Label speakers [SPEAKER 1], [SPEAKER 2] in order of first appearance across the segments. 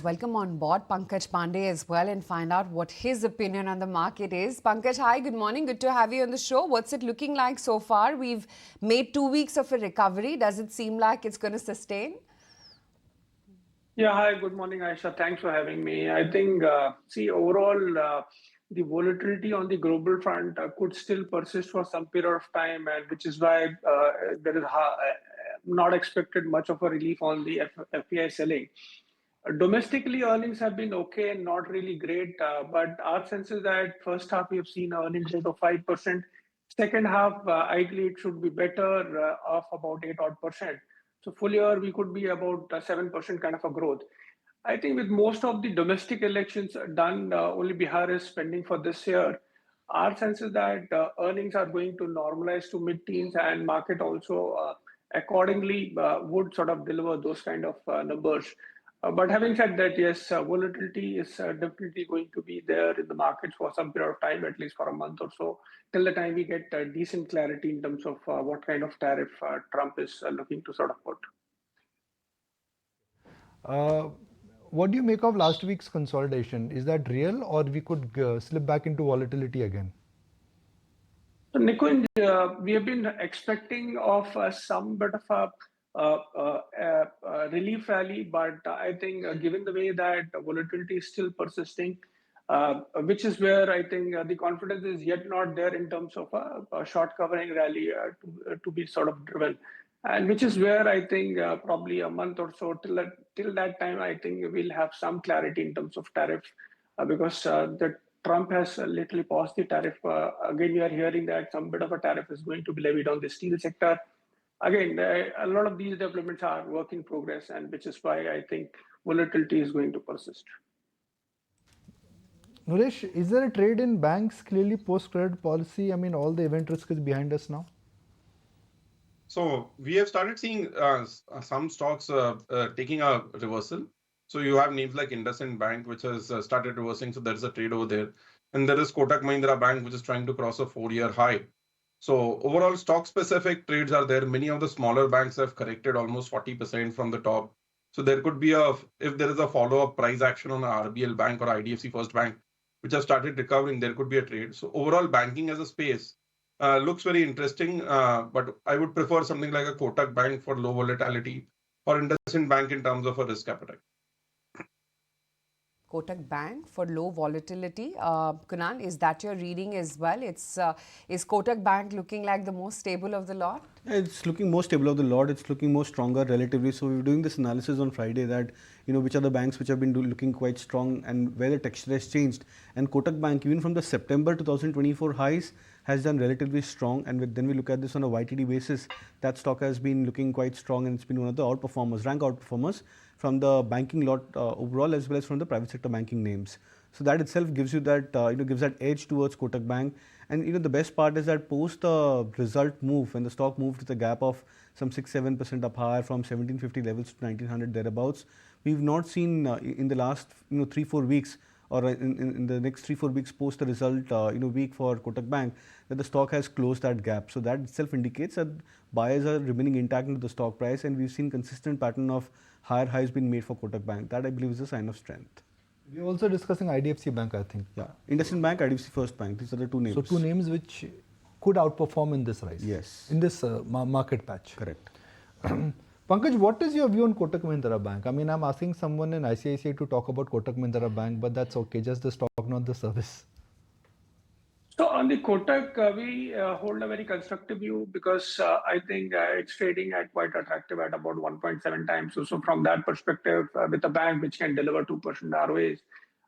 [SPEAKER 1] Welcome on board Pankaj Pandey as well and find out what his opinion on the market is. Pankaj, hi, good morning. Good to have you on the show. What's it looking like so far? We've made 2 weeks of a recovery. Does it seem like it's going to sustain?
[SPEAKER 2] Yeah, hi, good morning, Aisha. Thanks for having me. I think, overall, the volatility on the global front could still persist for some period of time, and which is why there is not expected much of a relief on the FPI selling. Domestically, earnings have been okay and not really great, but our sense is that first half we have seen earnings growth of 5%. Second half, ideally, it should be better, of about 8 odd percent. So full year, we could be about 7% kind of a growth. I think with most of the domestic elections done, only Bihar is spending for this year. Our sense is that earnings are going to normalize to mid-teens, and market also accordingly would sort of deliver those kind of numbers. But having said that, yes, volatility is definitely going to be there in the markets for some period of time, at least for a month or so, till the time we get decent clarity in terms of what kind of tariff Trump is looking to sort of put.
[SPEAKER 3] Uh, what do you make of last week's consolidation? Is that real, or we could slip back into volatility again?
[SPEAKER 2] So, Nikunj, we have been expecting of some bit of relief rally, but I think given the way that volatility is still persisting, which is where I think the confidence is yet not there in terms of a short covering rally to be sort of driven. And which is where I think probably a month or so till that time, I think we'll have some clarity in terms of tariff because the Trump has literally paused the tariff. Again, we are hearing that some bit of a tariff is going to be levied on the steel sector. Again, a lot of these developments are work in progress, and which is why I think volatility is going to persist.
[SPEAKER 3] Naresh, is there a trade in banks clearly post-credit policy? I mean, all the event risk is behind us now.
[SPEAKER 4] So we have started seeing some stocks taking a reversal. So you have names like IndusInd Bank, which has started reversing. So there is a trade over there. And there is Kotak Mahindra Bank, which is trying to cross a 4-year high. So overall stock specific trades are there. Many of the smaller banks have corrected almost 40% from the top. So there could be if there is a follow-up price action on a RBL Bank or IDFC First Bank, which have started recovering, there could be a trade. So overall banking as a space looks very interesting, but I would prefer something like a Kotak Bank for low volatility or IndusInd Bank in terms of a risk appetite.
[SPEAKER 1] Kotak Bank for low volatility. Kunal, is that your reading as well? Is Kotak Bank looking like the most stable of the lot?
[SPEAKER 5] It's looking more stable of the lot. It's looking more stronger relatively. So we were doing this analysis on Friday that which are the banks which have been looking quite strong and where the texture has changed. And Kotak Bank, even from the September 2024 highs, has done relatively strong. And then we look at this on a YTD basis, that stock has been looking quite strong, and it's been one of the outperformers, rank outperformers from the banking lot overall, as well as from the private sector banking names. So that itself gives you that gives that edge towards Kotak Bank. And the best part is that post the result move, when the stock moved with a gap of some 6-7% up higher from 1750 levels to 1900 thereabouts, we've not seen in the last 3-4 weeks or in the next 3-4 weeks post the result week for Kotak Bank, that the stock has closed that gap. So that itself indicates that buyers are remaining intact into the stock price, and we've seen consistent pattern of higher highs being made for Kotak Bank. That I believe is a sign of strength.
[SPEAKER 3] We're also discussing IDFC Bank, I think.
[SPEAKER 5] Yeah, IndusInd Bank, IDFC First Bank. These are the two names.
[SPEAKER 3] So two names which could outperform in this rise.
[SPEAKER 5] Yes.
[SPEAKER 3] In this market patch.
[SPEAKER 5] Correct.
[SPEAKER 3] Pankaj, what is your view on Kotak Mahindra Bank? I mean, I'm asking someone in ICICI to talk about Kotak Mahindra Bank, but that's okay. Just the stock, not the service.
[SPEAKER 2] So on the Kotak, we hold a very constructive view because I think it's trading at quite attractive at about 1.7 times. So from that perspective, with a bank which can deliver 2% ROAs,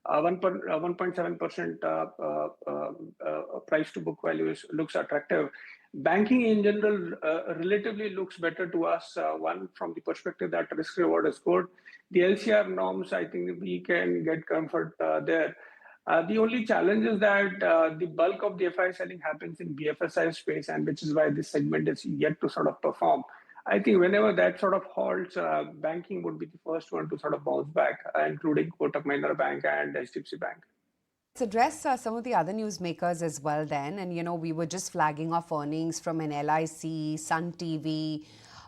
[SPEAKER 2] 1.7% price to book value looks attractive. Banking in general relatively looks better to us. One, from the perspective that risk reward is good. The LCR norms, I think we can get comfort there. The only challenge is that the bulk of the FI selling happens in BFSI space, and which is why this segment is yet to sort of perform. I think whenever that sort of halts, banking would be the first one to sort of bounce back, including Kotak Mahindra Bank and HDFC Bank.
[SPEAKER 1] Let's address some of the other newsmakers as well then. And, we were just flagging off earnings from an LIC, Sun TV,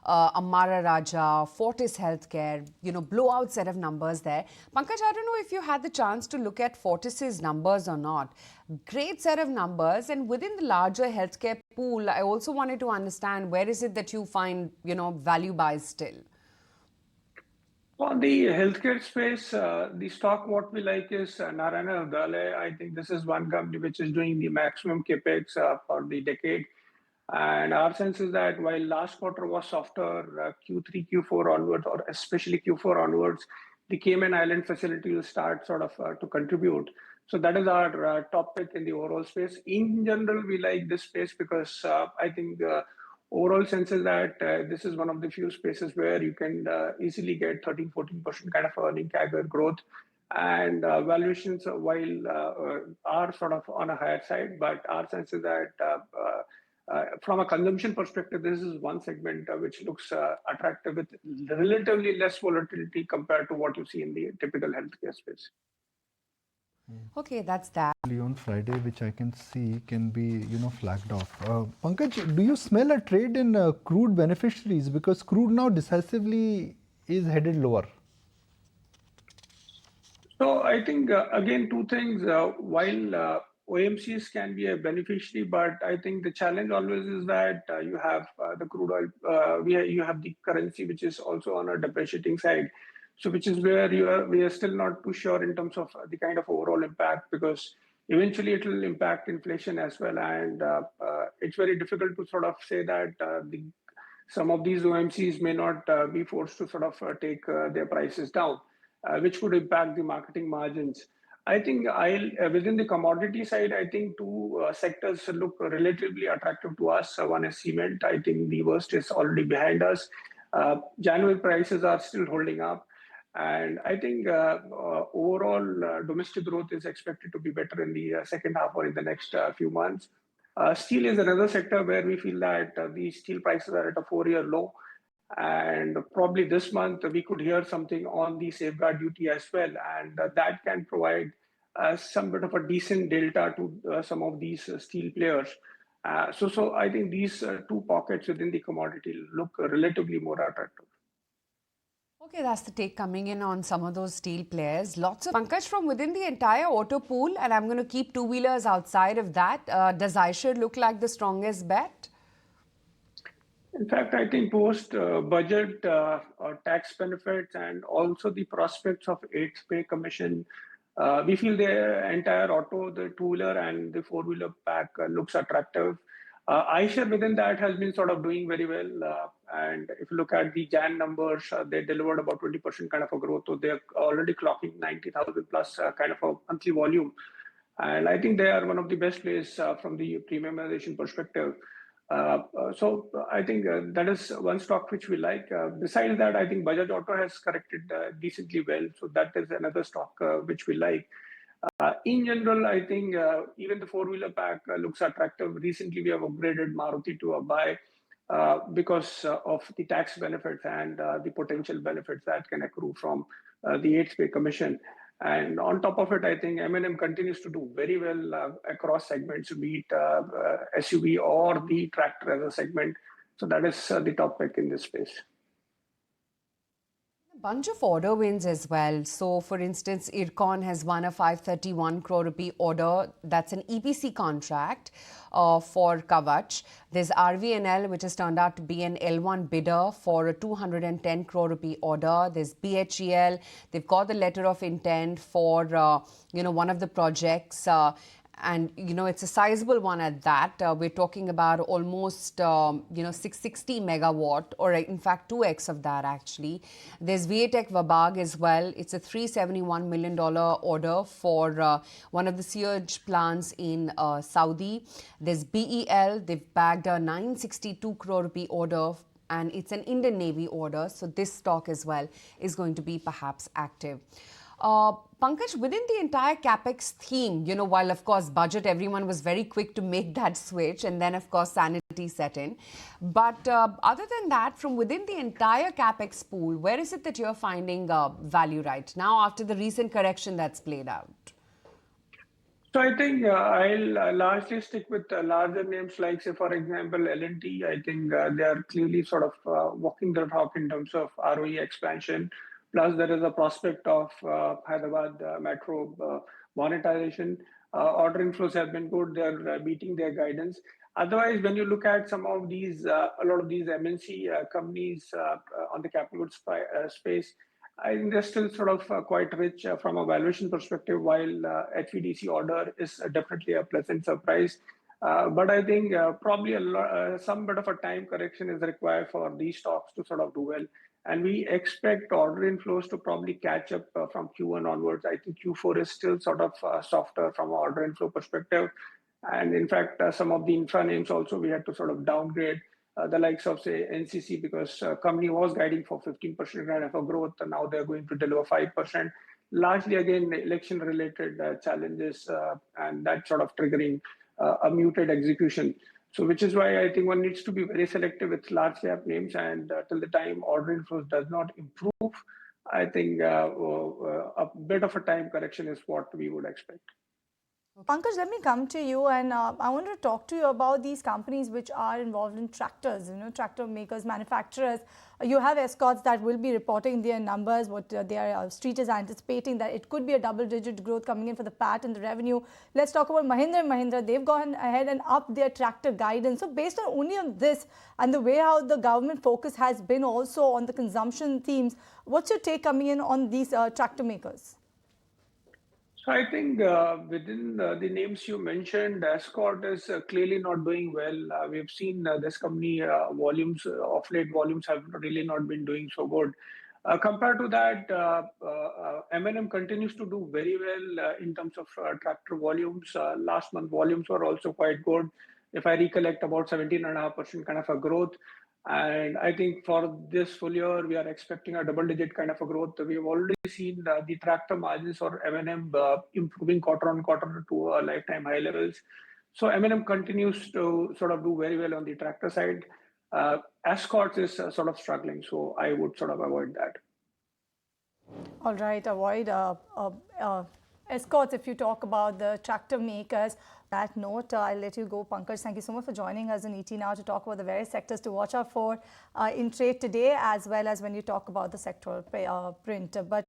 [SPEAKER 1] Amara Raja, Fortis Healthcare, blowout set of numbers there. Pankaj, I don't know if you had the chance to look at Fortis's numbers or not. Great set of numbers, and within the larger healthcare pool, I also wanted to understand where is it that you find, value buys still?
[SPEAKER 2] On the healthcare space, the stock what we like is Narayana Hrudayalaya. I think this is one company which is doing the maximum Capex for the decade. And our sense is that while last quarter was softer, Q3, Q4 onwards, or especially Q4 onwards, the Cayman Island facility will start sort of to contribute. So that is our top pick in the overall space. In general, we like this space because I think overall sense is that this is one of the few spaces where you can easily get 13-14% kind of earning CAGR growth. And valuations, while are sort of on a higher side, but our sense is that from a consumption perspective, this is one segment which looks attractive with relatively less volatility compared to what you see in the typical healthcare space.
[SPEAKER 1] Okay, that's that.
[SPEAKER 3] On Friday, which I can see can be, flagged off. Pankaj, do you smell a trade in crude beneficiaries? Because crude now decisively is headed lower.
[SPEAKER 2] So I think, again, two things. While OMCs can be a beneficiary, but I think the challenge always is that you have the crude oil, you have the currency, which is also on a depreciating side. So which is where we are still not too sure in terms of the kind of overall impact, because eventually it will impact inflation as well. And it's very difficult to sort of say that some of these OMCs may not be forced to sort of take their prices down, which could impact the marketing margins. I think within the commodity side, I think two sectors look relatively attractive to us. One is cement. I think the worst is already behind us. January prices are still holding up. And I think overall domestic growth is expected to be better in the second half or in the next few months. Steel is another sector where we feel that the steel prices are at a 4-year low. And probably this month we could hear something on the safeguard duty as well. And that can provide some bit of a decent delta to some of these steel players. So I think these two pockets within the commodity look relatively more attractive.
[SPEAKER 1] Okay, that's the take coming in on some of those steel players. Lots of Pankaj from within the entire auto pool, and I'm going to keep two-wheelers outside of that. Does iShares look like the strongest bet?
[SPEAKER 2] In fact, I think post-budget tax benefits and also the prospects of 8th pay commission, we feel the entire auto, the two-wheeler and the four-wheeler pack looks attractive. iShares within that has been sort of doing very well. And if you look at the Jan numbers, they delivered about 20% kind of a growth. So they're already clocking 90,000 plus kind of a monthly volume. And I think they are one of the best plays from the premiumization perspective. So I think that is one stock which we like. Besides that, I think Bajaj Auto has corrected decently well. So that is another stock which we like. In general, I think even the four-wheeler pack looks attractive. Recently, we have upgraded Maruti to a buy because of the tax benefits and the potential benefits that can accrue from the 8th pay commission. And on top of it, I think M&M continues to do very well across segments, be it SUV or the tractor as a segment. So that is the top pick in this space.
[SPEAKER 1] Bunch of order wins as well. So, for instance, Ircon has won a 531 crore rupee order. That's an EPC contract for Kavach. There's RVNL, which has turned out to be an L1 bidder for a 210 crore rupee order. There's BHEL. They've got the letter of intent for, one of the projects. And, it's a sizable one at that. We're talking about almost, 660 megawatt, or in fact, 2x of that, actually. There's Viatech Vabag as well. It's a $371 million order for one of the sewage plants in Saudi. There's BEL. They've bagged a 962 crore rupee order, and it's an Indian Navy order. So this stock as well is going to be perhaps active. Pankaj, within the entire Capex theme, while of course budget, everyone was very quick to make that switch, and then of course sanity set in. But other than that, from within the entire Capex pool, where is it that you're finding value right now after the recent correction that's played out?
[SPEAKER 2] So I think I'll largely stick with larger names like, say, for example, L&T. I think they are clearly sort of walking the talk in terms of ROE expansion. Plus, there is a prospect of Hyderabad Metro monetization. Order inflows have been good. They're beating their guidance. Otherwise, when you look at some of these, a lot of these MNC companies on the capital goods space, I think they're still sort of quite rich from a valuation perspective, while HVDC order is definitely a pleasant surprise. But I think probably some bit of a time correction is required for these stocks to sort of do well. And we expect order inflows to probably catch up from Q1 onwards. I think Q4 is still sort of softer from an order inflow perspective. And in fact, some of the infra names also we had to sort of downgrade the likes of, say, NCC, because company was guiding for 15% kind of a growth, and now they're going to deliver 5%. Largely, again, election-related challenges, and that sort of triggering a muted execution. So, which is why I think one needs to be very selective with large cap names, and till the time order inflows does not improve, I think a bit of a time correction is what we would expect.
[SPEAKER 6] Pankaj, let me come to you, and I want to talk to you about these companies which are involved in tractors, tractor makers, manufacturers. You have Escorts that will be reporting their numbers, what their street is anticipating that it could be a double-digit growth coming in for the PAT and the revenue. Let's talk about Mahindra and Mahindra. They've gone ahead and upped their tractor guidance. So based on only on this and the way how the government focus has been also on the consumption themes, what's your take coming in on these tractor makers?
[SPEAKER 2] So I think within the names you mentioned, Escort is clearly not doing well. We've seen this company volumes, off late volumes have really not been doing so good. Compared to that, M&M continues to do very well in terms of tractor volumes. Last month volumes were also quite good. If I recollect, about 17.5% kind of a growth. And I think for this full year, we are expecting a double-digit kind of a growth. We've already seen the tractor margins for M&M improving quarter on quarter to lifetime high levels. So M&M continues to sort of do very well on the tractor side. Escorts is sort of struggling, so I would sort of avoid that.
[SPEAKER 6] All right, avoid Escorts if you talk about the tractor makers. That note, I'll let you go, Pankaj. Thank you so much for joining us in ET Now to talk about the various sectors to watch out for in trade today, as well as when you talk about the sectoral print. But